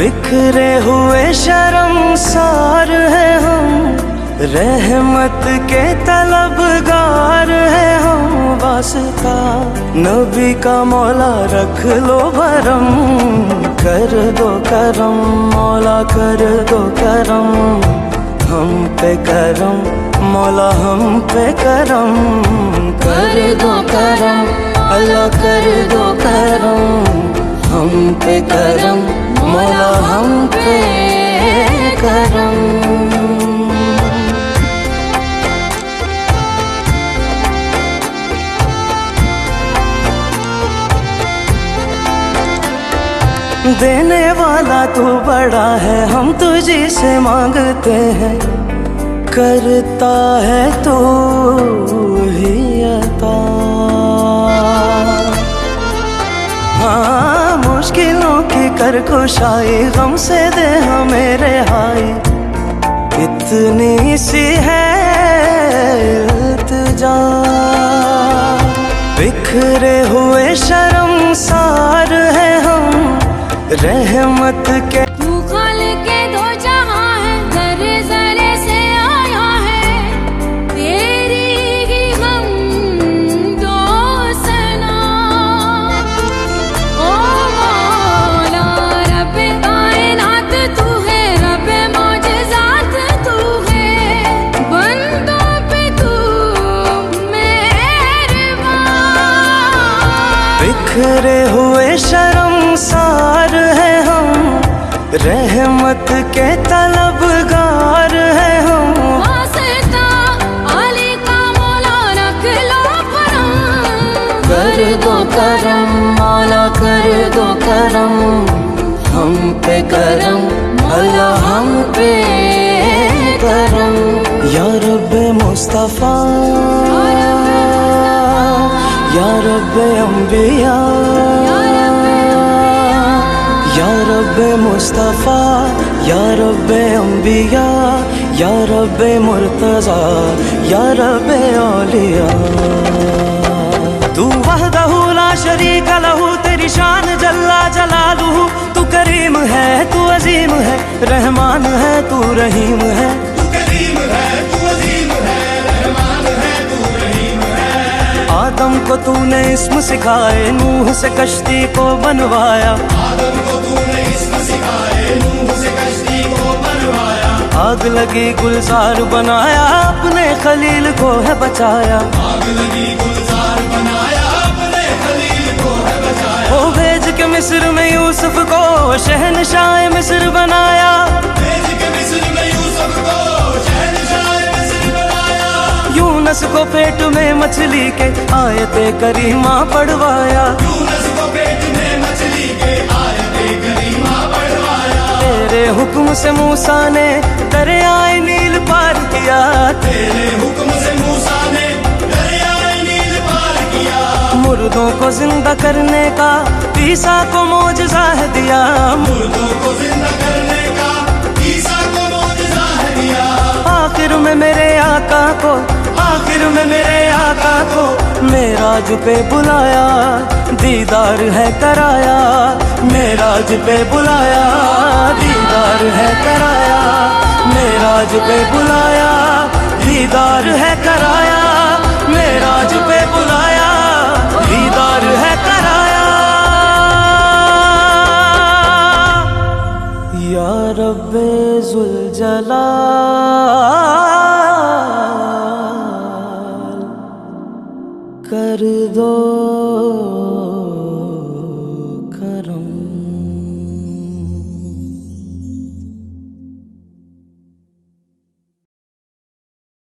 बिखरे हुए शर्मसार है हम, रहमत के तलबगार है हम। वास्ता नबी का मौला रख लो भरम, कर दो करम मौला कर दो करम। हम पे करम मौला हम पे करम, कर दो करम अल्लाह कर दो करम। हम पे करम मौला हम पे करम। देने वाला तू बड़ा है, हम तुझे से मांगते हैं, करता है तू ही अता। हाँ मुश्किलों की कर कुशाई, गम से दे हमें रिहाई, इतनी सी है इल्तिजा। बिखरे हुए शर्मसार है हम, रहमत के मुखाल के दो जहां है, जरे जरे से आया है तेरी ही हम दो सना। ओ मौला रब्बे कायनात तू है, रब्बे मौजज़ात तू है, बंदों पे तू मेहरबान। बिखरे हुए शर्मसार है हम, रहमत के तलबगार है हम। वास्ता आली का मौला रख लो भरम, कर दो करम मौला कर दो करम। हम पे करम अल्लाह हम पे करम। या रब्बे मुस्तफा या रब्बे अंबिया, या रब्बे मुस्तफा या रब्बे अंबिया, या रब्बे मुर्तज़ा या रब्बे औलिया। तू वहदहू ला शरीक लहू, तेरी शान जल्ला जलालुहू। तू करीम है तू अजीम है, रहमान है तू रहीम है। तू करीम है तू अजीम है, रहमान है तू रहीम है। आदम को तूने इस्म सिखाए, नूह से कश्ती को बनवाया। आदम को तूने इस्म सिखाए, नूह से कश्ती को बनवाया। आग लगी गुलजार बनाया, अपने खलील को है बचाया। आग लगी गुलजार बनाया, अपने खलील को है बचाया। वो भेज के मिस्र में यूसुफ को शहनशाह मिस्र बनाया। भेज के मिस्र में यूसुफ को शहनशाह मिस्र बनाया। यूनस को पेट में मछली के आयते करीमा पढ़वाया। यूनस को पेट में मछली के आयते करीमा पढ़वाया। तेरे हुक्म से मूसा ने दरियाए नील पार किया। तेरे हुक्म से मूसा ने दरियाए नील पार किया। मुर्दों को जिंदा करने का ईसा को मौजज़ा है दिया। मुर्दों को जिंदा करने का ईसा को मौजज़ा है दिया। आखिर में मेरे आका को, आखिर में मेरे आका को मेराज पे बुलाया, दीदार है कराया। मेराज पे बुलाया दीदार है कराया, मेराज पे बुलाया दीदार है कराया। मेराज पे बुलाया दीदार है कराया। या रब्बे जुल जलाल कर दो